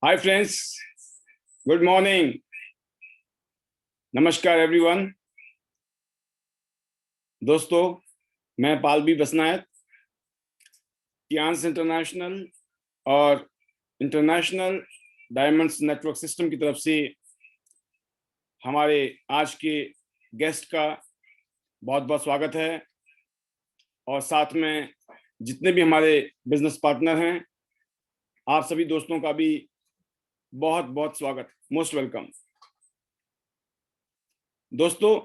Hi friends, good morning, नमस्कार everyone. दोस्तों, मैं पालवी बसनायक, टियांस इंटरनेशनल और इंटरनेशनल डायमंड्स नेटवर्क सिस्टम की तरफ से हमारे आज के गेस्ट का बहुत बहुत स्वागत है। और साथ में जितने भी हमारे बिजनेस पार्टनर हैं, आप सभी दोस्तों का भी बहुत बहुत स्वागत, मोस्ट वेलकम। दोस्तों,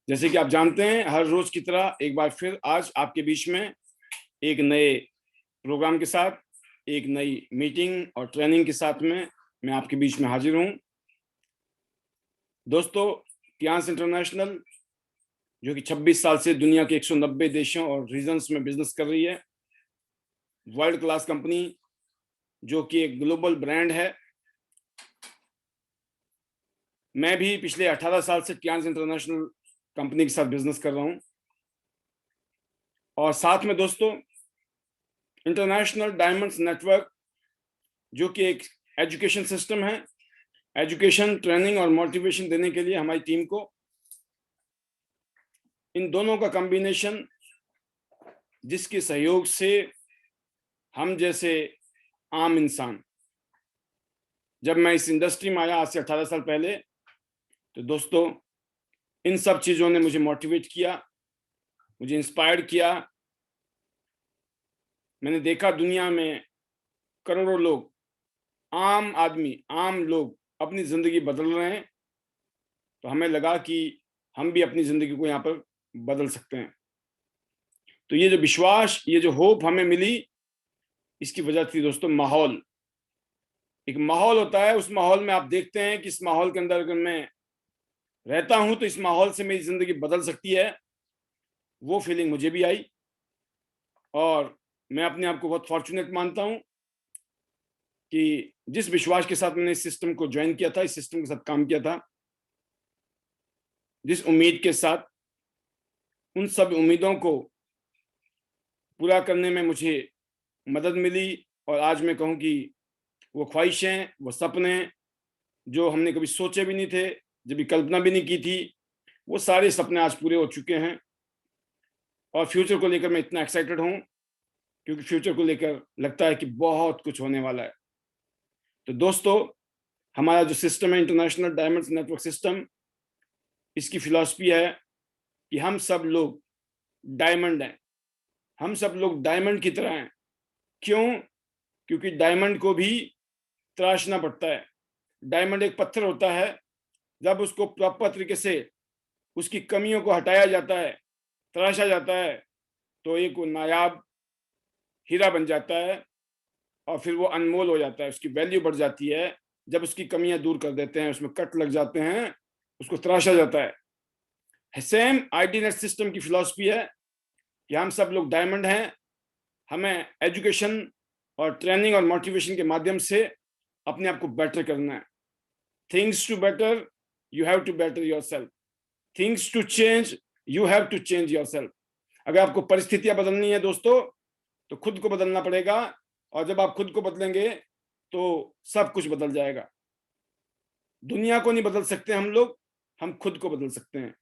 जैसे कि आप जानते हैं, हर रोज की तरह एक बार फिर आज आपके बीच में एक नए प्रोग्राम के साथ, एक नई मीटिंग और ट्रेनिंग के साथ में मैं आपके बीच में हाजिर हूं। दोस्तों, टियांस इंटरनेशनल जो कि 26 साल से दुनिया के 190 देशों और रीजन्स में बिजनेस कर रही है, वर्ल्ड क्लास कंपनी जो कि एक ग्लोबल ब्रांड है। मैं भी पिछले 18 साल से टियांस इंटरनेशनल कंपनी के साथ बिजनेस कर रहा हूं। और साथ में दोस्तों, इंटरनेशनल डायमंड्स नेटवर्क जो कि एक एजुकेशन सिस्टम है, एजुकेशन, ट्रेनिंग और मोटिवेशन देने के लिए हमारी टीम को, इन दोनों का कॉम्बिनेशन जिसके सहयोग से हम जैसे आम इंसान, जब मैं इस इंडस्ट्री में आया आज से 18 साल पहले, तो दोस्तों इन सब चीजों ने मुझे मोटिवेट किया, मुझे इंस्पायर्ड किया। मैंने देखा दुनिया में करोड़ों लोग, आम आदमी, आम लोग अपनी जिंदगी बदल रहे हैं, तो हमें लगा कि हम भी अपनी जिंदगी को यहाँ पर बदल सकते हैं। तो ये जो विश्वास, ये जो होप हमें मिली, इसकी वजह थी दोस्तों माहौल। एक माहौल होता है, उस माहौल में आप देखते हैं कि इस माहौल के अंदर अगर मैं रहता हूं तो इस माहौल से मेरी जिंदगी बदल सकती है। वो फीलिंग मुझे भी आई और मैं अपने आप को बहुत फॉर्चुनेट मानता हूं कि जिस विश्वास के साथ मैंने इस सिस्टम को ज्वाइन किया था, इस सिस्टम के साथ काम किया था, जिस उम्मीद के साथ, उन सब उम्मीदों को पूरा करने में मुझे मदद मिली। और आज मैं कहूं कि वो ख्वाहिशें, वो सपने जो हमने कभी सोचे भी नहीं थे, जब भी कल्पना भी नहीं की थी, वो सारे सपने आज पूरे हो चुके हैं। और फ्यूचर को लेकर मैं इतना एक्साइटेड हूं क्योंकि फ्यूचर को लेकर लगता है कि बहुत कुछ होने वाला है। तो दोस्तों, हमारा जो सिस्टम है, इंटरनेशनल डायमंड्स नेटवर्क सिस्टम, इसकी फिलॉसफी है कि हम सब लोग डायमंड हैं, हम सब लोग डायमंड की तरह हैं। क्यों? क्योंकि डायमंड को भी तराशना पड़ता है। डायमंड एक पत्थर होता है, जब उसको प्रॉपर तरीके से उसकी कमियों को हटाया जाता है, तराशा जाता है, तो एक नायाब हीरा बन जाता है और फिर वो अनमोल हो जाता है, उसकी वैल्यू बढ़ जाती है। जब उसकी कमियां दूर कर देते हैं, उसमें कट लग जाते हैं, उसको तराशा जाता है। सेम आईडी सिस्टम की फिलॉसफी है कि हम सब लोग डायमंड हैं। हमें एजुकेशन और ट्रेनिंग और मोटिवेशन के माध्यम से अपने आप को बेटर करना है। Things to better, you have to better yourself. Things to change, you have to change yourself. अगर आपको परिस्थितियां बदलनी है दोस्तों, तो खुद को बदलना पड़ेगा। और जब आप खुद को बदलेंगे तो सब कुछ बदल जाएगा। दुनिया को नहीं बदल सकते हम लोग, हम खुद को बदल सकते हैं।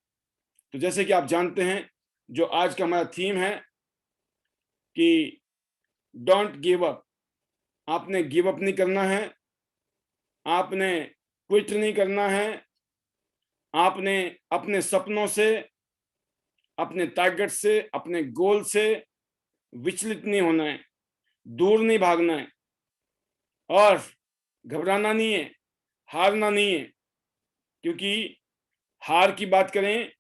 तो जैसे कि आप जानते हैं, जो आज का हमारा थीम है कि डोंट गिव अप। आपने गिव अप नहीं करना है, आपने क्विट नहीं करना है, आपने अपने सपनों से, अपने टारगेट से, अपने गोल से विचलित नहीं होना है, दूर नहीं भागना है और घबराना नहीं है, हारना नहीं है। क्योंकि हार की बात करें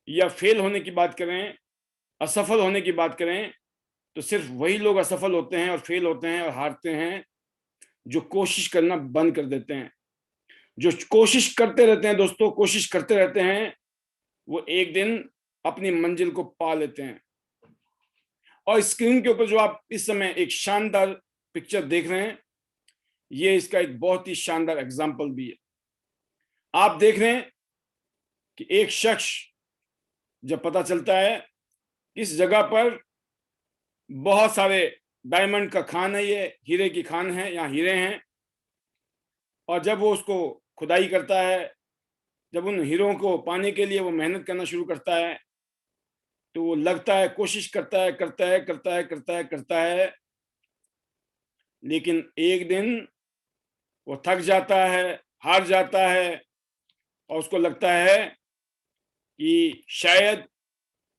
या फेल होने की बात करें, असफल होने की बात करें, तो सिर्फ वही लोग असफल होते हैं और फेल होते हैं और हारते हैं जो कोशिश करना बंद कर देते हैं। जो कोशिश करते रहते हैं दोस्तों, कोशिश करते रहते हैं, वो एक दिन अपनी मंजिल को पा लेते हैं। और स्क्रीन के ऊपर जो आप इस समय एक शानदार पिक्चर देख रहे हैं, ये इसका एक बहुत ही शानदार एग्जाम्पल भी है। आप देख रहे हैं कि एक शख्स, जब पता चलता है इस जगह पर बहुत सारे डायमंड का खान है, ये हीरे की खान है, यहाँ हीरे हैं। और जब वो उसको खुदाई करता है, जब उन हीरों को पाने के लिए वो मेहनत करना शुरू करता है, तो वो लगता है, कोशिश करता है, करता है, लेकिन एक दिन वो थक जाता है, हार जाता है, और उसको लगता है कि शायद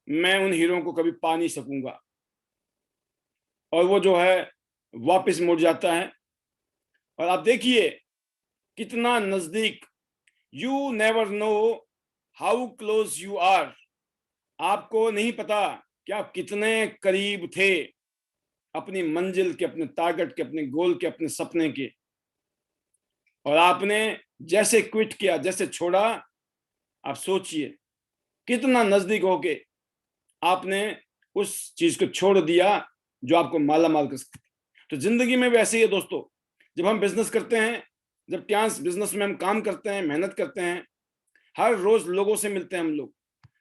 मैं उन हीरों को कभी पा नहीं सकूंगा, और वो जो है वापस मुड़ जाता है। और आप देखिए कितना नजदीक, you never know how close you are. आपको नहीं पता कि आप कितने करीब थे अपनी मंजिल के, अपने टारगेट के, अपने गोल के, अपने सपने के। और आपने जैसे क्विट किया, जैसे छोड़ा, आप सोचिए कितना नजदीक होके आपने उस चीज को छोड़ दिया जो आपको माला माल कर सकती। तो जिंदगी में भी ऐसे ही है दोस्तों। जब हम बिजनेस करते हैं, जब ट्यांस बिजनेस में हम काम करते हैं, मेहनत करते हैं, हर रोज लोगों से मिलते हैं हम लोग,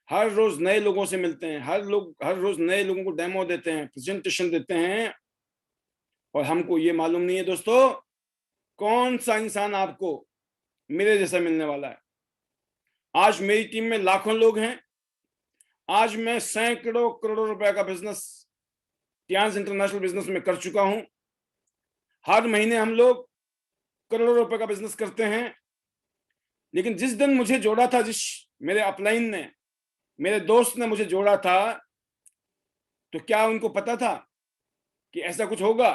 हर रोज नए लोगों से मिलते हैं, हर रोज नए लोगों को डेमो देते हैं, प्रेजेंटेशन देते हैं, और हमको ये मालूम नहीं है दोस्तों कौन सा इंसान आपको मेरे जैसा मिलने वाला है। आज मेरी टीम में लाखों लोग हैं। आज मैं सैकड़ों करोड़ों रुपए का बिजनेस ट्यांस इंटरनेशनल बिजनेस में कर चुका हूं। हर महीने हम लोग करोड़ों रुपए का बिजनेस करते हैं। लेकिन जिस दिन मुझे जोड़ा था, जिस मेरे अपलाइन ने, मेरे दोस्त ने मुझे जोड़ा था, तो क्या उनको पता था कि ऐसा कुछ होगा?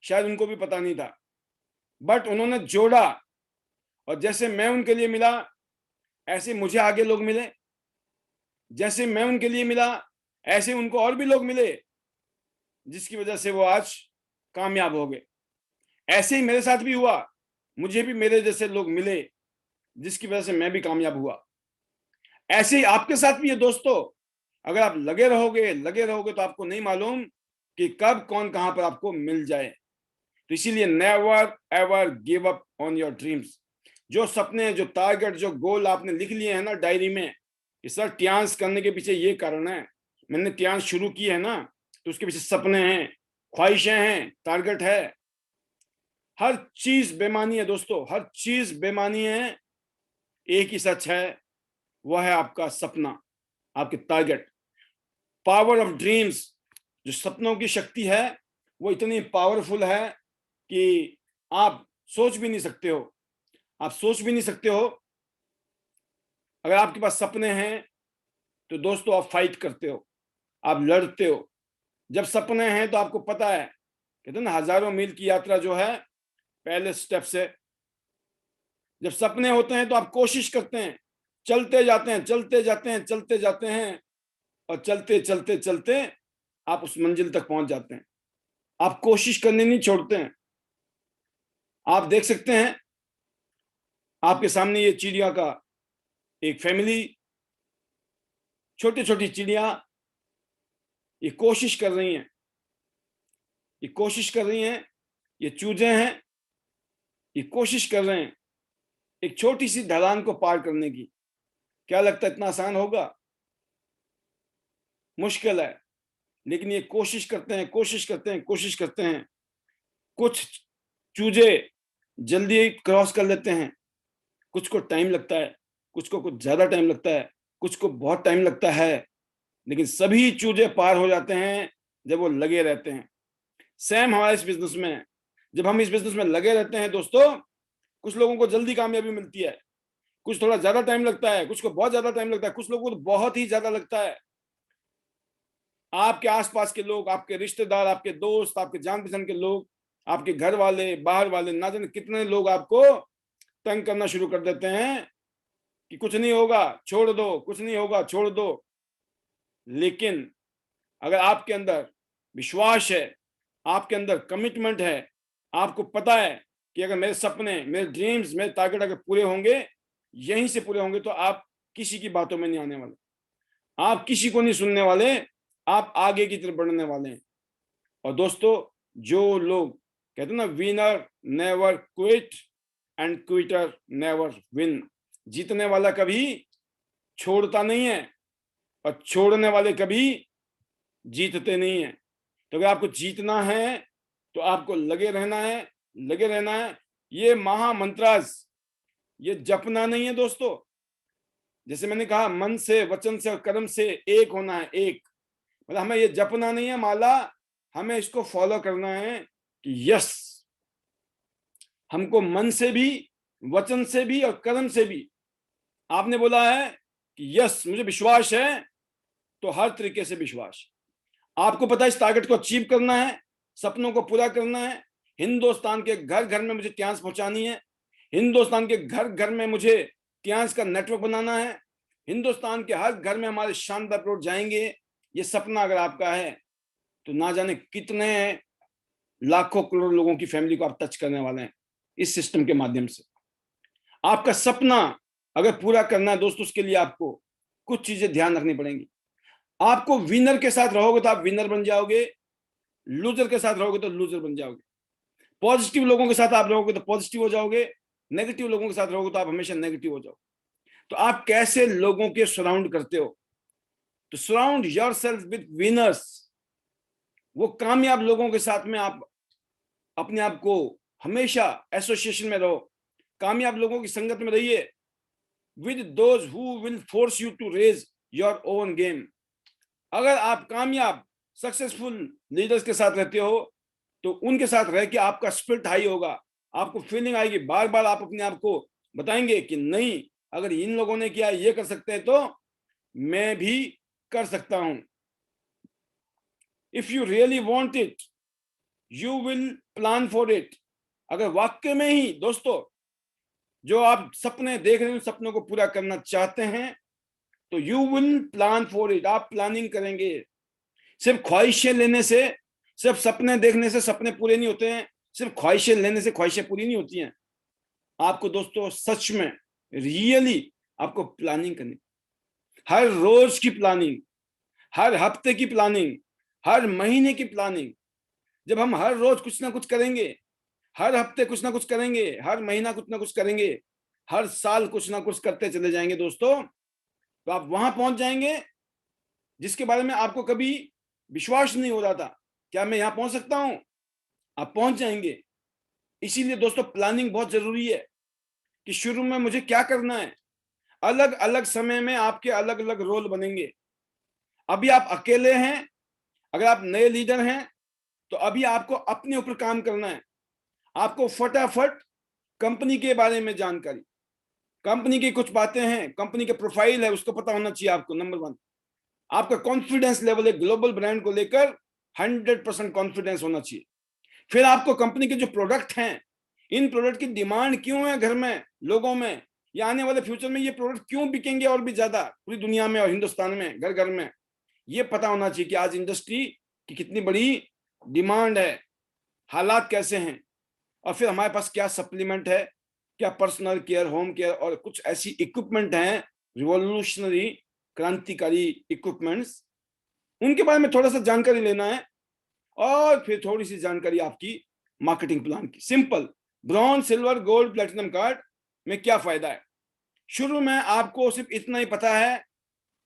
शायद उनको भी पता नहीं था, बट उन्होंने जोड़ा, और जैसे मैं उनके लिए मिला, ऐसे मुझे आगे लोग मिले। जैसे मैं उनके लिए मिला, ऐसे उनको और भी लोग मिले, जिसकी वजह से वो आज कामयाब हो गए। ऐसे ही मेरे साथ भी हुआ, मुझे भी मेरे जैसे लोग मिले, जिसकी वजह से मैं भी कामयाब हुआ। ऐसे ही आपके साथ भी है दोस्तों। अगर आप लगे रहोगे तो आपको नहीं मालूम कि कब कौन कहां पर आपको मिल जाए। तो इसीलिए never ever give up on your dreams. जो सपने, जो टारगेट, जो गोल आपने लिख लिए हैं ना डायरी में, ये सर ट्यांस करने के पीछे ये कारण है। मैंने ट्यांस शुरू की है ना, तो उसके पीछे सपने हैं, ख्वाहिशें हैं, टारगेट है। हर चीज बेमानी है दोस्तों, हर चीज बेमानी है। एक ही सच है, वह है आपका सपना, आपके टारगेट। पावर ऑफ ड्रीम्स, जो सपनों की शक्ति है, वो इतनी पावरफुल है कि आप सोच भी नहीं सकते हो। आप सोच भी नहीं सकते हो। अगर आपके पास सपने हैं तो दोस्तों आप फाइट करते हो, आप लड़ते हो। जब सपने हैं तो आपको पता है, कहते हैं ना, हजारों मील की यात्रा जो है पहले स्टेप से। जब सपने होते हैं तो आप कोशिश करते हैं, चलते जाते हैं, चलते जाते हैं, और चलते चलते चलते आप उस मंजिल तक पहुंच जाते हैं। आप कोशिश करने नहीं छोड़ते हैं। आप देख सकते हैं आपके सामने ये चिड़िया का एक फैमिली, छोटी छोटी चिड़िया, ये कोशिश कर रही हैं, ये कोशिश कर रही हैं, ये चूजे हैं, ये कोशिश कर रहे हैं एक छोटी सी ढलान को पार करने की। क्या लगता है इतना आसान होगा? मुश्किल है। लेकिन ये कोशिश करते हैं, कोशिश करते हैं, कोशिश करते हैं। कुछ चूजे जल्दी क्रॉस कर लेते हैं, कुछ को टाइम लगता है, कुछ को कुछ ज्यादा टाइम लगता है, कुछ को बहुत टाइम लगता है, लेकिन सभी चूजे पार हो जाते हैं जब वो लगे रहते हैं। सेम हमारे इस बिजनेस में है। जब हम इस बिजनेस में लगे रहते हैं दोस्तों, कुछ लोगों को जल्दी कामयाबी मिलती है, कुछ थोड़ा ज्यादा टाइम लगता है, कुछ को बहुत ज्यादा टाइम लगता है, कुछ लोगों को तो बहुत ही ज्यादा लगता है। आपके आसपास के लोग, आपके रिश्तेदार, आपके दोस्त, आपके जान पहचान के लोग, आपके घर वाले, बाहर वाले, ना जाने कितने लोग आपको तंग करना शुरू कर देते हैं कि कुछ नहीं होगा, छोड़ दो, कुछ नहीं होगा, छोड़ दो। लेकिन अगर आपके अंदर विश्वास है, आपके अंदर कमिटमेंट है, आपको पता है कि अगर मेरे सपने, मेरे ड्रीम्स, मेरे टारगेट अगर पूरे होंगे, यहीं से पूरे होंगे, तो आप किसी की बातों में नहीं आने वाले, आप किसी को नहीं सुनने वाले, आप आगे की तरफ बढ़ने वाले हैं। और दोस्तों, जो लोग कहते हैं ना, winner never quit and Quetta never win. जीतने वाला कभी छोड़ता नहीं है, और छोड़ने वाले कभी जीतते नहीं है। तो अगर आपको जीतना है तो आपको लगे रहना है, लगे रहना है। ये महामंत्रास, ये जपना नहीं है दोस्तों। जैसे मैंने कहा, मन से, वचन से और कर्म से एक होना है, एक। मतलब हमें ये जपना नहीं है माला, हमें इसको फॉलो करना है कि यस, हमको मन से भी, वचन से भी और कर्म से भी, आपने बोला है कि यस मुझे विश्वास है, तो हर तरीके से विश्वास। आपको पता है इस टारगेट को अचीव करना है, सपनों को पूरा करना है। हिंदुस्तान के घर घर में मुझे त्यास पहुंचानी है। हिंदुस्तान के घर घर में मुझे त्यास का नेटवर्क बनाना है। हिंदुस्तान के हर घर में हमारे शानदार प्रोडक्ट जाएंगे। ये सपना अगर आपका है तो ना जाने कितने लाखों करोड़ लोगों की फैमिली को आप टच करने वाले हैं इस सिस्टम के माध्यम से। आपका सपना अगर पूरा करना है दोस्तों, उसके लिए आपको कुछ चीजें ध्यान रखनी पड़ेंगी। आपको विनर के साथ रहोगे तो आप विनर बन जाओगे, लूजर के साथ रहोगे तो लूजर बन जाओगे। पॉजिटिव लोगों के साथ आप रहोगे तो पॉजिटिव हो जाओगे, नेगेटिव लोगों के साथ रहोगे तो आप हमेशा नेगेटिव हो जाओगे। तो आप कैसे लोगों के सराउंड करते हो? तो सराउंड योरसेल्फ विद विनर्स। वो कामयाब लोगों के साथ में आप अपने आप को हमेशा एसोसिएशन में रहो, कामयाब लोगों की संगत में रहिए। With those who will force you to raise your own game. अगर आप कामयाब सक्सेसफुल लीडर्स के साथ रहते हो तो उनके साथ रह के आपका स्पिरिट हाई होगा। आपको फीलिंग आएगी, बार बार आप अपने आप को बताएंगे कि नहीं, अगर इन लोगों ने किया, ये कर सकते हैं तो मैं भी कर सकता हूं। If you really want it you will plan for it. अगर वाक्य में ही दोस्तों जो आप सपने देख रहे हैं, सपनों को पूरा करना चाहते हैं, तो you will plan for it. आप प्लानिंग करेंगे। सिर्फ ख्वाहिशें लेने से, सिर्फ सपने देखने से सपने पूरे नहीं होते हैं। सिर्फ ख्वाहिशें लेने से ख्वाहिशें पूरी नहीं होती हैं। आपको दोस्तों सच में रियली आपको प्लानिंग करनी, हर रोज की प्लानिंग, हर हफ्ते की प्लानिंग, हर महीने की प्लानिंग। जब हम हर रोज कुछ ना कुछ करेंगे, हर हफ्ते कुछ ना कुछ करेंगे, हर महीना कुछ ना कुछ करेंगे, हर साल कुछ ना कुछ करते चले जाएंगे दोस्तों, तो आप वहां पहुंच जाएंगे जिसके बारे में आपको कभी विश्वास नहीं हो रहा था। क्या मैं यहां पहुंच सकता हूं? आप पहुंच जाएंगे। इसीलिए दोस्तों प्लानिंग बहुत जरूरी है कि शुरू में मुझे क्या करना है। अलग अलग समय में आपके अलग अलग रोल बनेंगे। अभी आप अकेले हैं, अगर आप नए लीडर हैं तो अभी आपको अपने ऊपर काम करना है। आपको फटाफट कंपनी के बारे में जानकारी, कंपनी की कुछ बातें हैं, कंपनी के प्रोफाइल है, उसको पता होना चाहिए आपको। नंबर 1, आपका कॉन्फिडेंस लेवल है ग्लोबल ब्रांड को लेकर 100% कॉन्फिडेंस होना चाहिए। फिर आपको कंपनी के जो प्रोडक्ट हैं, इन प्रोडक्ट की डिमांड क्यों है घर में, लोगों में, या आने वाले फ्यूचर में ये प्रोडक्ट क्यों बिकेंगे और भी ज्यादा पूरी दुनिया में और हिंदुस्तान में घर घर में। ये पता होना चाहिए कि आज इंडस्ट्री की कितनी बड़ी डिमांड है, हालात कैसे हैं, और फिर हमारे पास क्या सप्लीमेंट है, क्या पर्सनल केयर, होम केयर और कुछ ऐसी इक्विपमेंट हैं, रिवॉल्यूशनरी, क्रांतिकारी इक्विपमेंट्स, उनके बारे में थोड़ा सा जानकारी लेना है। और फिर थोड़ी सी जानकारी आपकी मार्केटिंग प्लान की। Simple, bronze, silver, gold, platinum card में क्या फायदा है? शुरू में आपको सिर्फ इतना ही पता है,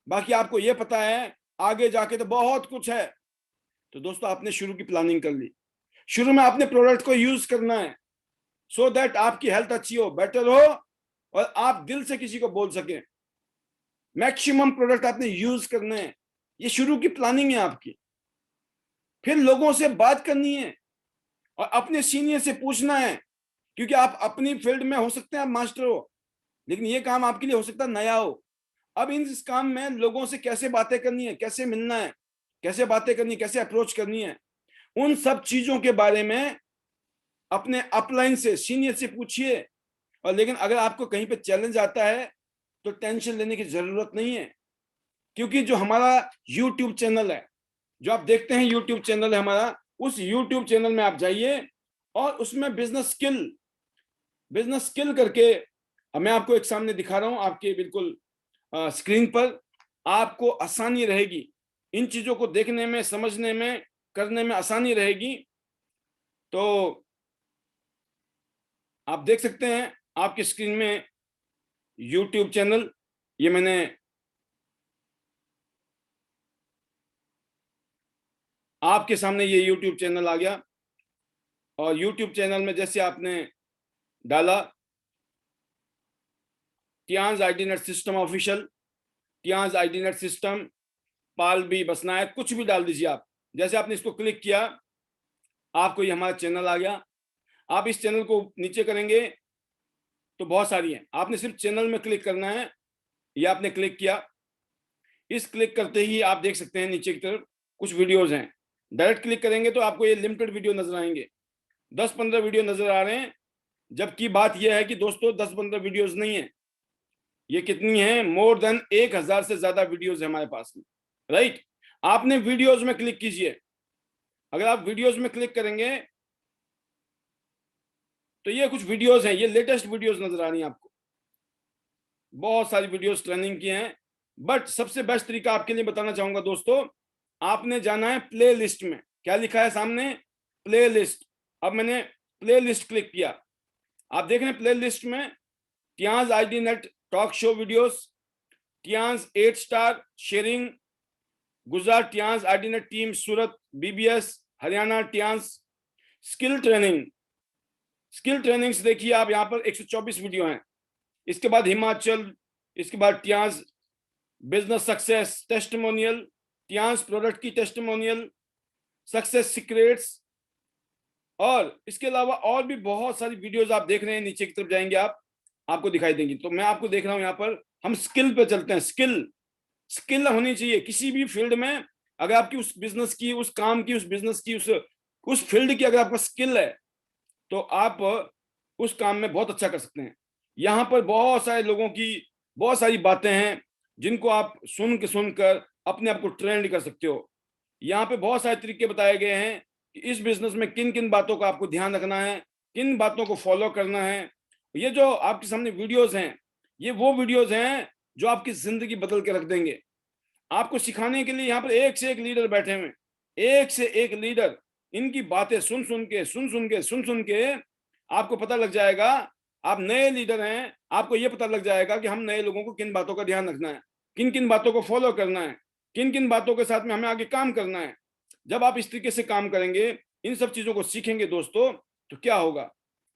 बाकी आपको यह पता है, आगे जाके तो बहुत कुछ है। तो दोस्तों आपने शुरू की प्लानिंग कर ली। शुरू में आपने प्रोडक्ट को यूज करना है सो दैट आपकी हेल्थ अच्छी हो, बेटर हो, और आप दिल से किसी को बोल सके। मैक्सिमम प्रोडक्ट आपने यूज करने हैं। ये शुरू की प्लानिंग है आपकी। फिर लोगों से बात करनी है और अपने सीनियर से पूछना है, क्योंकि आप अपनी फील्ड में हो सकते हैं आप मास्टर हो, लेकिन ये काम आपके लिए हो सकता है नया हो। अब इस काम में लोगों से कैसे बातें करनी है, कैसे मिलना है, कैसे बातें करनी है, कैसे अप्रोच करनी है, उन सब चीजों के बारे में अपने अपलाइन से, सीनियर से पूछिए। और लेकिन अगर आपको कहीं पे चैलेंज आता है तो टेंशन लेने की जरूरत नहीं है, क्योंकि जो हमारा यूट्यूब चैनल है, जो आप देखते हैं यूट्यूब चैनल है हमारा, उस यूट्यूब चैनल में आप जाइए और उसमें बिजनेस स्किल करके, मैं आपको एक सामने दिखा रहा हूं आपके बिल्कुल स्क्रीन पर। आपको आसानी रहेगी इन चीजों को देखने में, समझने में, करने में आसानी रहेगी। तो आप देख सकते हैं आपकी स्क्रीन में यूट्यूब चैनल, ये मैंने आपके सामने ये YouTube चैनल आ गया और YouTube चैनल में जैसे आपने डाला Tiens ID net system official, Tiens ID net system, Pal B Basnayak, कुछ भी डाल दीजिए आप। जैसे आपने इसको क्लिक किया आपको ये हमारा चैनल आ गया। आप इस चैनल को नीचे करेंगे तो बहुत सारी हैं, आपने सिर्फ चैनल में क्लिक करना है। ये आपने क्लिक किया, इस क्लिक करते ही आप देख सकते हैं नीचे की तरफ कुछ वीडियोज हैं। डायरेक्ट क्लिक करेंगे तो आपको ये लिमिटेड वीडियो नजर आएंगे, 10-15 वीडियो नजर आ रहे हैं। जबकि बात यह है कि दोस्तों 10-15 वीडियोज नहीं है, ये कितनी है, मोर देन 1000 से ज्यादा वीडियोज है हमारे पास में, राइट। आपने वीडियोज में क्लिक कीजिए। अगर आप वीडियोज में क्लिक करेंगे तो ये कुछ वीडियोज हैं, ये लेटेस्ट वीडियोज नजर आ रही हैं आपको। बहुत सारी वीडियोज ट्रेनिंग की हैं, बट सबसे बेस्ट तरीका आपके लिए बताना चाहूंगा दोस्तों, आपने जाना है प्ले लिस्ट में। क्या लिखा है सामने, प्ले लिस्ट। अब मैंने प्ले लिस्ट क्लिक किया, आप देख रहे हैं प्ले लिस्ट में Tiens ID net talk show videos, Tiens 8 star sharing, Gujarat Tiens ID net team Surat BBS, Haryana Tiens skill training. Skill trainings देखिए आप, यहाँ पर 124 वीडियो हैं। इसके बाद हिमाचल, इसके बाद टियांज बिजनेस सक्सेस टेस्टिमोनियल, टियांज प्रोडक्ट की टेस्टिमोनियल, सक्सेस सीक्रेट्स, और इसके अलावा और भी बहुत सारी वीडियोस आप देख रहे हैं। नीचे की तरफ जाएंगे आप, आपको दिखाई देंगी। तो मैं आपको देख रहा हूं यहाँ पर, हम स्किल पे चलते हैं। स्किल होनी चाहिए किसी भी फील्ड में। अगर आपकी उस बिजनेस की, उस काम की, उस बिजनेस की, उस फील्ड की अगर आपका स्किल है तो आप उस काम में बहुत अच्छा कर सकते हैं। यहाँ पर बहुत सारे लोगों की बहुत सारी बातें हैं जिनको आप सुनकर अपने आप को ट्रेंड कर सकते हो। यहाँ पे बहुत सारे तरीके बताए गए हैं कि इस बिजनेस में किन किन बातों का आपको ध्यान रखना है, किन बातों को फॉलो करना है। ये जो आपके सामने वीडियोस हैं, ये वो वीडियोस हैं जो आपकी जिंदगी बदल के रख देंगे। आपको सिखाने के लिए यहाँ पर एक से एक लीडर बैठे हुए, एक से एक लीडर। इनकी बातें सुन सुन के आपको पता लग जाएगा, आप नए लीडर हैं, आपको ये पता लग जाएगा कि हम नए लोगों को किन बातों का ध्यान रखना है, किन किन बातों को फॉलो करना है, किन किन बातों के साथ में हमें आगे काम करना है। जब आप इस तरीके से काम करेंगे, इन सब चीजों को सीखेंगे दोस्तों, तो क्या होगा,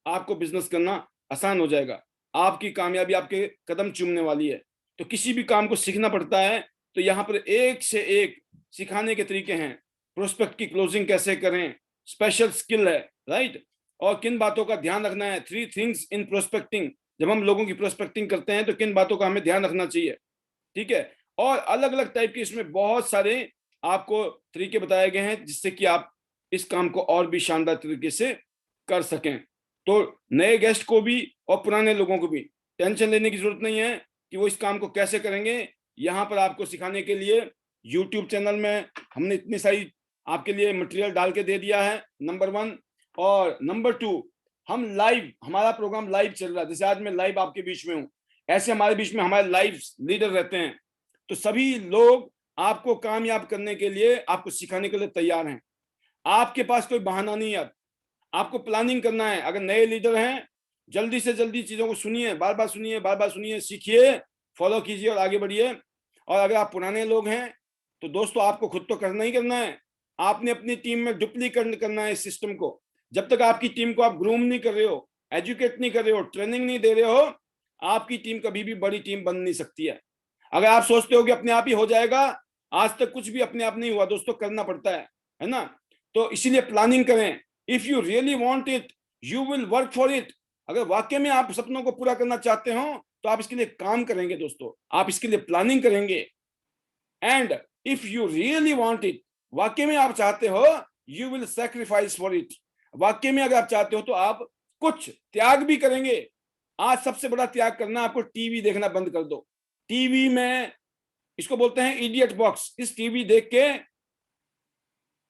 आपको बिजनेस करना आसान हो जाएगा, आपकी कामयाबी आपके कदम चूमने वाली है। तो किसी भी काम को सीखना पड़ता है, तो यहाँ पर एक से एक सिखाने के तरीके हैं। प्रोस्पेक्ट की क्लोजिंग कैसे करें, स्पेशल स्किल है, राइट। और किन बातों का ध्यान रखना है, 3 थिंग्स इन प्रोस्पेक्टिंग। जब हम लोगों की प्रोस्पेक्टिंग करते हैं तो किन बातों का हमें ध्यान रखना चाहिए, ठीक है। और अलग अलग टाइप के इसमें बहुत सारे आपको तरीके बताए गए हैं जिससे कि आप इस काम को और भी शानदार तरीके से कर सकें। तो नए गेस्ट को भी और पुराने लोगों को भी टेंशन लेने की जरूरत नहीं है कि वो इस काम को कैसे करेंगे। यहाँ पर आपको सिखाने के लिए YouTube चैनल में हमने इतनी सारी आपके लिए मटेरियल डाल के दे दिया है, नंबर 1। और नंबर 2, हम लाइव, हमारा प्रोग्राम लाइव चल रहा है। जैसे आज मैं लाइव आपके बीच में हूँ, ऐसे हमारे बीच में हमारे लाइव लीडर रहते हैं। तो सभी लोग आपको कामयाब करने के लिए, आपको सिखाने के लिए तैयार हैं। आपके पास कोई बहाना नहीं है। अब आपको प्लानिंग करना है। अगर नए लीडर हैं, जल्दी से जल्दी चीजों को सुनिए, बार बार सुनिए, सीखिए, फॉलो कीजिए और आगे बढ़िए। और अगर आप पुराने लोग हैं तो दोस्तों आपको खुद तो करना ही करना है। आपने अपनी टीम में डुप्लीकेट करना है इस सिस्टम को। जब तक आपकी टीम को आप ग्रूम नहीं कर रहे हो, एजुकेट नहीं कर रहे हो, ट्रेनिंग नहीं दे रहे हो, आपकी टीम कभी भी बड़ी टीम बन नहीं सकती है। अगर आप सोचते हो कि अपने आप ही हो जाएगा, आज तक कुछ भी अपने आप नहीं हुआ दोस्तों, करना पड़ता है ना। तो इसीलिए प्लानिंग करें। If you really want it, you will work for it. अगर वाकई में आप सपनों को पूरा करना चाहते हो तो आप इसके लिए काम करेंगे दोस्तों, आप इसके लिए प्लानिंग करेंगे। And if you really want it, वाकई में आप चाहते हो, you will sacrifice for it. वाकई में अगर आप चाहते हो तो आप कुछ त्याग भी करेंगे। आज सबसे बड़ा त्याग करना, आपको टीवी देखना बंद कर दो। टीवी में, इसको बोलते हैं इडियट बॉक्स, इस टीवी देख के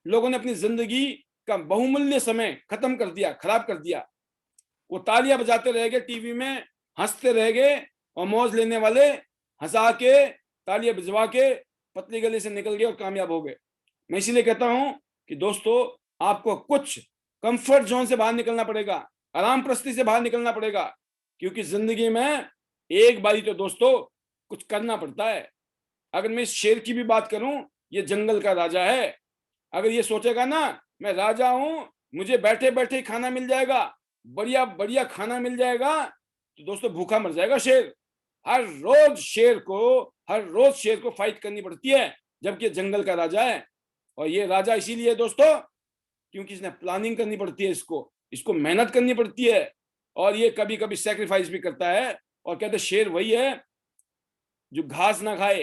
लोगों ने अपनी जिंदगी का बहुमूल्य समय खत्म कर दिया, खराब कर दिया। वो तालियां बजाते रह गए टीवी में, हंसते रह गए, और मौज लेने वाले हंसा के, तालियां बजवा के पतली गली से निकल गए और कामयाब हो गए। मैं इसीलिए कहता हूं कि दोस्तों आपको कुछ कंफर्ट जोन से बाहर निकलना पड़ेगा, आराम प्रस्ती से बाहर निकलना पड़ेगा, क्योंकि जिंदगी में एक बारी तो दोस्तों कुछ करना पड़ता है। अगर मैं इस शेर की भी बात करूं, ये जंगल का राजा है, अगर ये सोचेगा ना मैं राजा हूं, मुझे बैठे बैठे खाना मिल जाएगा, बढ़िया बढ़िया खाना मिल जाएगा, तो दोस्तों भूखा मर जाएगा शेर। हर रोज शेर को फाइट करनी पड़ती है, जबकि जंगल का राजा है। और ये राजा इसीलिए दोस्तों क्योंकि इसने प्लानिंग करनी पड़ती है, इसको इसको मेहनत करनी पड़ती है, और ये कभी कभी सेक्रीफाइस भी करता है। और कहते शेर वही है जो घास ना खाए,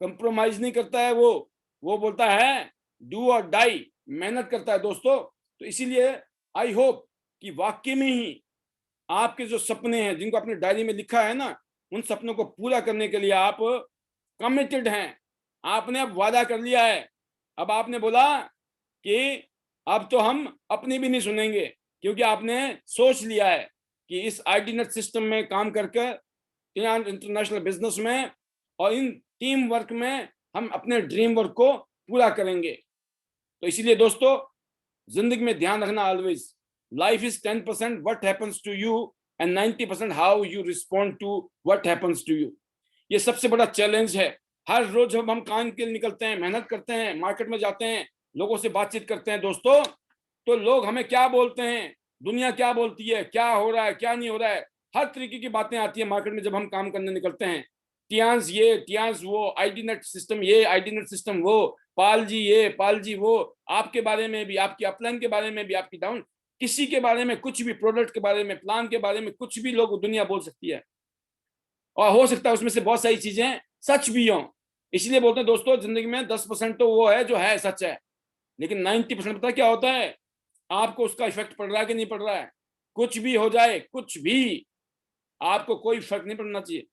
कंप्रोमाइज नहीं करता है, वो बोलता है डू और डाई, मेहनत करता है दोस्तों। तो इसीलिए आई होप कि वाकई में ही आपके जो सपने हैं जिनको आपने डायरी में लिखा है ना, उन सपनों को पूरा करने के लिए आप कमिटेड हैं। आपने अब वादा कर लिया है। अब आपने बोला कि अब तो हम अपनी भी नहीं सुनेंगे, क्योंकि आपने सोच लिया है कि इस आईडीनेट सिस्टम में काम करके इंटरनेशनल बिजनेस में और इन टीम वर्क में हम अपने ड्रीम वर्क को पूरा करेंगे। तो इसीलिए दोस्तों जिंदगी में ध्यान रखना always, life is 10% what happens to you and 90% how you respond to what happens to you. ये सबसे बड़ा चैलेंज है। हर रोज जब हम काम के लिए निकलते हैं, मेहनत करते हैं, मार्केट में जाते हैं, लोगों से बातचीत करते हैं दोस्तों, तो लोग हमें क्या बोलते हैं, दुनिया क्या बोलती है, क्या हो रहा है क्या नहीं हो रहा है, हर तरीके की बातें आती है मार्केट में जब हम काम करने निकलते हैं। टियांस ये टियांस वो, आईडीनेट सिस्टम ये आईडीनेट सिस्टम वो, पाल जी ये पाल जी वो, आपके बारे में भी, आपकी अपलाइन के बारे में भी, आपकी डाउन किसी के बारे में कुछ भी, प्रोडक्ट के बारे में, प्लान के बारे में कुछ भी लोग दुनिया बोल सकती है। और हो सकता है उसमें से बहुत सारी चीजें सच भी हों। इसलिए बोलते हैं दोस्तों जिंदगी में 10% तो वो है जो है सच है, लेकिन 90% पता क्या होता है, आपको उसका इफेक्ट पड़ रहा है कि नहीं पड़ रहा है। कुछ भी हो जाए, कुछ भी, आपको कोई फर्क नहीं पड़ना चाहिए,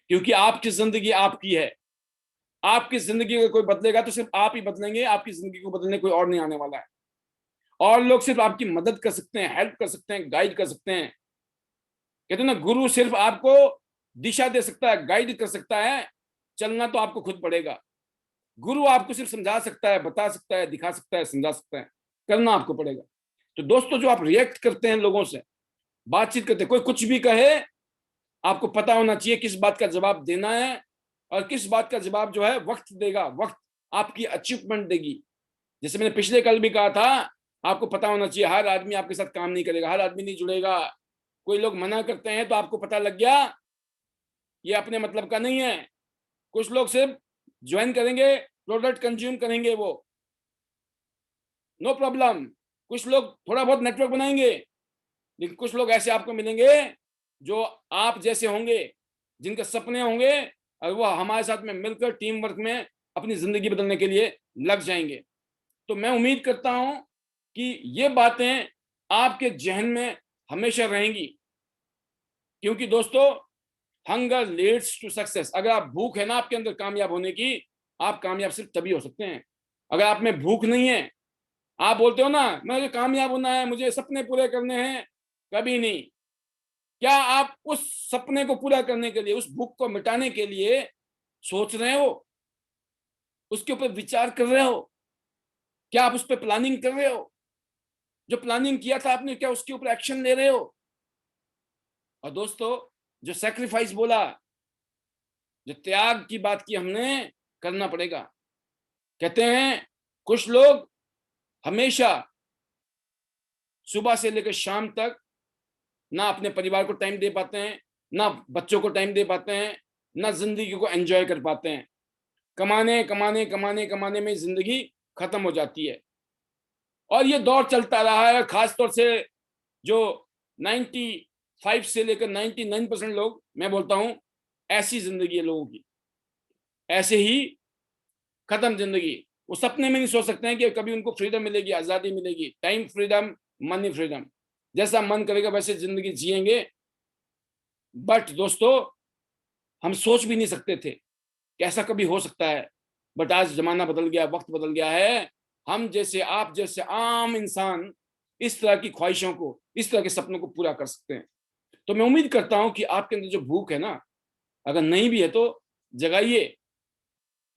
क्योंकि आपकी जिंदगी आपकी है। आपकी जिंदगी अगर कोई बदलेगा तो सिर्फ आप ही बदलेंगे, आपकी जिंदगी को बदलने कोई और नहीं आने वाला है। और लोग सिर्फ आपकी मदद कर सकते हैं, हेल्प कर सकते हैं, गाइड कर सकते हैं। कहते हैं ना, गुरु सिर्फ आपको दिशा दे सकता है, गाइड कर सकता है, चलना तो आपको खुद पड़ेगा। गुरु आपको सिर्फ समझा सकता है, बता सकता है, दिखा सकता है, समझा सकता है, करना आपको पड़ेगा। तो दोस्तों जो आप रिएक्ट करते हैं, लोगों से बातचीत करते हैं, कोई कुछ भी कहे, आपको पता होना चाहिए किस बात का जवाब देना है, और किस बात का जवाब जो है वक्त देगा, वक्त आपकी अचीवमेंट देगी। जैसे मैंने पिछले कल भी कहा था, आपको पता होना चाहिए हर आदमी आपके साथ काम नहीं करेगा, हर आदमी नहीं जुड़ेगा। कोई लोग मना करते हैं तो आपको पता लग गया ये अपने मतलब का नहीं है। कुछ लोग सिर्फ ज्वाइन करेंगे, प्रोडक्ट कंज्यूम करेंगे, वो नो प्रॉब्लम। कुछ लोग थोड़ा बहुत नेटवर्क बनाएंगे, लेकिन कुछ लोग ऐसे आपको मिलेंगे जो आप जैसे होंगे, जिनके सपने होंगे, और वो हमारे साथ में मिलकर टीम वर्क में अपनी जिंदगी बदलने के लिए लग जाएंगे। तो मैं उम्मीद करता हूं कि ये बातें आपके जहन में हमेशा रहेंगी, क्योंकि दोस्तों हंगर लीड्स टू सक्सेस। अगर आप भूख है ना आपके अंदर कामयाब होने की, आप कामयाब सिर्फ तभी हो सकते हैं। अगर आप में भूख नहीं है, आप बोलते हो ना मुझे कामयाब होना है, मुझे सपने पूरे करने हैं, कभी नहीं। क्या आप उस सपने को पूरा करने के लिए, उस भूख को मिटाने के लिए सोच रहे हो, उसके ऊपर विचार कर रहे हो? क्या आप उस पर प्लानिंग कर रहे हो? जो प्लानिंग किया था आपने, क्या उसके ऊपर एक्शन ले रहे हो? और दोस्तों जो सेक्रीफाइस बोला, जो त्याग की बात की हमने, करना पड़ेगा। कहते हैं कुछ लोग हमेशा सुबह से लेकर शाम तक ना अपने परिवार को टाइम दे पाते हैं, ना बच्चों को टाइम दे पाते हैं, ना जिंदगी को एंजॉय कर पाते हैं। कमाने कमाने कमाने कमाने में जिंदगी खत्म हो जाती है। और ये दौर चलता रहा है, खासतौर से जो 95 से लेकर 99% लोग, मैं बोलता हूं ऐसी जिंदगी है लोगों की, ऐसे ही खत्म जिंदगी। वो सपने में नहीं सोच सकते हैं कि कभी उनको फ्रीडम मिलेगी, आजादी मिलेगी, टाइम फ्रीडम, मनी फ्रीडम, जैसा मन करेगा वैसे जिंदगी जिएंगे। बट दोस्तों हम सोच भी नहीं सकते थे कि ऐसा कभी हो सकता है। बट आज जमाना बदल गया, वक्त बदल गया है। हम जैसे, आप जैसे आम इंसान इस तरह की ख्वाहिशों को, इस तरह के सपनों को पूरा कर सकते हैं। तो मैं उम्मीद करता हूं कि आपके अंदर जो भूख है ना, अगर नहीं भी है तो जगाइए।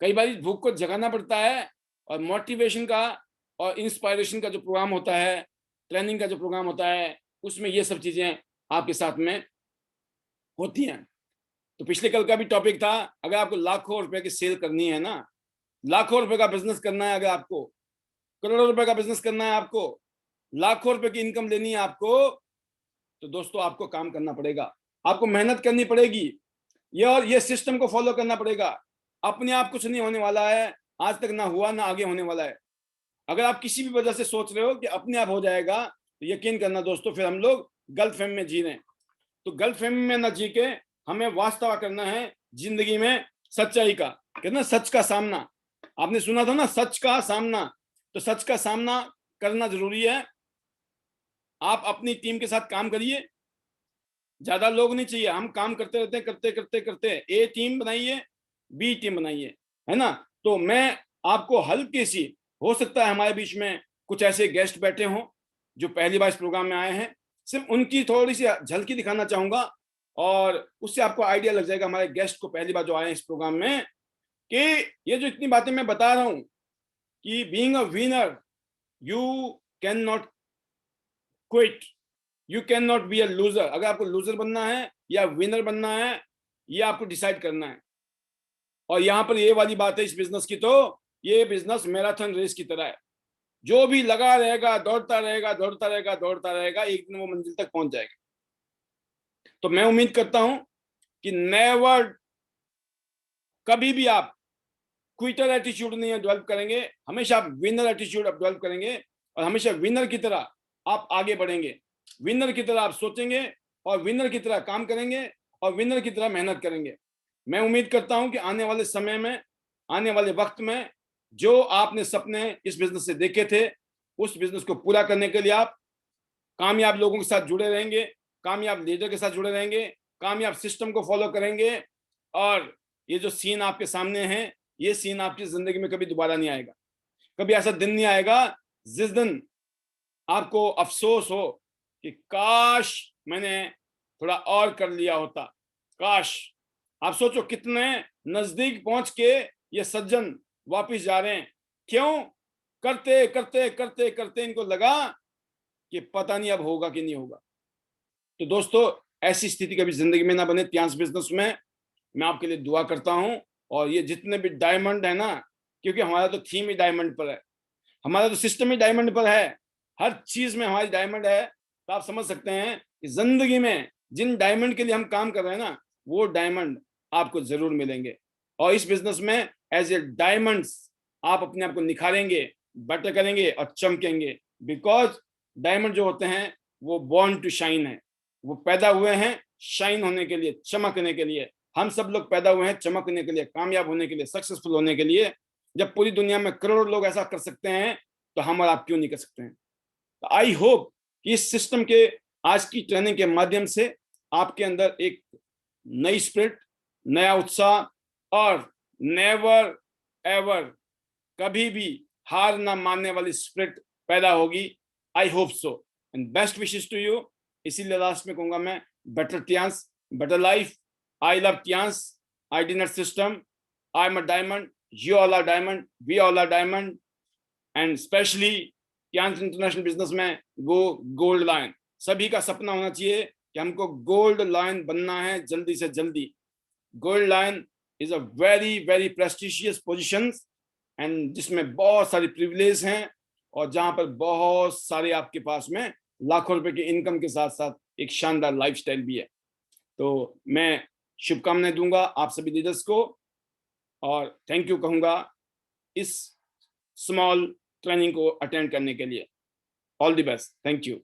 कई बार इस भूख को जगाना पड़ता है, और मोटिवेशन का और इंस्पायरेशन का जो प्रोग्राम होता है, ट्रेनिंग का जो प्रोग्राम होता है, उसमें ये सब चीजें आपके साथ में होती हैं। तो पिछले कल का भी टॉपिक था, अगर आपको लाखों रुपए की सेल करनी है ना, लाखों रुपए का बिजनेस करना है अगर आपको, करोड़ों रुपए का बिजनेस करना है आपको, लाखों रुपए की इनकम लेनी है आपको, तो दोस्तों आपको काम करना पड़ेगा, आपको मेहनत करनी पड़ेगी, ये सिस्टम को फॉलो करना पड़ेगा। अपने आप कुछ नहीं होने वाला है, आज तक ना हुआ ना आगे होने वाला है। अगर आप किसी भी वजह से सोच रहे हो कि अपने आप हो जाएगा, तो यकीन करना दोस्तों, फिर हम लोग गलत फहमी में जी रहे हैं। तो गलत फहमी में ना जी के हमें वास्तव करना है जिंदगी में सच्चाई का, कहते ना सच का सामना। आपने सुना था ना, सच का सामना। तो सच का सामना करना जरूरी है। आप अपनी टीम के साथ काम करिए, ज्यादा लोग नहीं चाहिए, हम काम करते रहते हैं, करते करते करते ए टीम बनाइए, बी टीम बनाइए, है ना। तो मैं आपको हल्की सी, हो सकता है हमारे बीच में कुछ ऐसे गेस्ट बैठे हों जो पहली बार इस प्रोग्राम में आए हैं, सिर्फ उनकी थोड़ी सी झलकी दिखाना चाहूंगा, और उससे आपको आइडिया लग जाएगा हमारे गेस्ट को पहली बार जो आए हैं इस प्रोग्राम में, कि ये जो इतनी बातें मैं बता रहा हूं कि being a winner you can not quit, you can not be a loser. अगर आपको लूजर बनना है या विनर बनना है, ये आपको डिसाइड करना है। और यहां पर ये वाली बात है इस बिजनेस की, तो ये बिजनेस मैराथन रेस की तरह है, जो भी लगा रहेगा, दौड़ता रहेगा, दौड़ता रहेगा, दौड़ता रहेगा, एक दिन वो मंजिल तक पहुंच जाएगा। तो मैं उम्मीद करता हूं कि नेवर, कभी भी आप क्विटर एटीट्यूड नहीं डेवलप करेंगे, हमेशा आप विनर एटीट्यूड डेवलप करेंगे, और हमेशा विनर की तरह आप आगे बढ़ेंगे, विनर की तरह आप सोचेंगे, और विनर की तरह काम करेंगे, और विनर की तरह मेहनत करेंगे। मैं उम्मीद करता हूं कि आने वाले समय में, आने वाले वक्त में, जो आपने सपने इस बिजनेस से देखे थे, उस बिजनेस को पूरा करने के लिए आप कामयाब लोगों के साथ जुड़े रहेंगे, कामयाब लीडर के साथ जुड़े रहेंगे, कामयाब सिस्टम को फॉलो करेंगे, और ये जो सीन आपके सामने है, ये सीन आपकी जिंदगी में कभी दोबारा नहीं आएगा। कभी ऐसा दिन नहीं आएगा जिस दिन आपको अफसोस हो कि काश मैंने थोड़ा और कर लिया होता, काश। आप सोचो कितने नजदीक पहुंच के ये सज्जन वापिस जा रहे हैं, क्यों? करते करते करते करते इनको लगा कि पता नहीं अब होगा कि नहीं होगा। तो दोस्तों, ऐसी स्थिति कभी जिंदगी में ना बने त्यांस बिजनेस में, मैं आपके लिए दुआ करता हूं। और ये जितने भी डायमंड है ना, क्योंकि हमारा तो थीम ही डायमंड पर है, हमारा तो सिस्टम ही डायमंड पर है, हर चीज में हमारी डायमंड है, तो आप समझ सकते हैं कि जिंदगी में जिन डायमंड के लिए हम काम कर रहे हैं ना, वो डायमंड आपको जरूर मिलेंगे। और इस बिजनेस में एज ए डायमंड्स आप अपने आप को निखारेंगे, बेटर करेंगे और चमकेंगे, बिकॉज डायमंड जो होते हैं वो बॉर्न टू शाइन है, वो पैदा हुए हैं शाइन होने के लिए, चमकने के लिए। हम सब लोग पैदा हुए हैं चमकने के लिए, कामयाब होने के लिए, सक्सेसफुल होने के लिए। जब पूरी दुनिया में करोड़ों लोग ऐसा कर सकते हैं, तो हम और आप क्यों नहीं कर सकते हैं? तो आई होप कि इस सिस्टम के आज की ट्रेनिंग के माध्यम से आपके अंदर एक नई स्पिरिट, नया उत्साह, और नेवर एवर, कभी भी हार ना मानने वाली स्पिरिट पैदा होगी। I hope so, and best wishes to you. इसीलिए लास्ट में कहूंगा मैं, better Tiens, better life. I love Tiens, I dinner system, I am a diamond, you all are diamond, we all are diamond, and specially Tiens international business में वो gold line. सभी का सपना होना चाहिए कि हमको गोल्ड लाइन बनना है जल्दी से जल्दी। Gold line is a very very prestigious position, and जिसमें बहुत सारी प्रिविलेज हैं, और जहां पर बहुत सारे आपके पास में लाखों रुपए की इनकम के साथ साथ एक शानदार लाइफस्टाइल भी है। तो मैं शुभकामनाएं दूंगा आप सभी लीडर्स को, और थैंक यू कहूंगा इस स्मॉल ट्रेनिंग को अटेंड करने के लिए। All the best, thank you.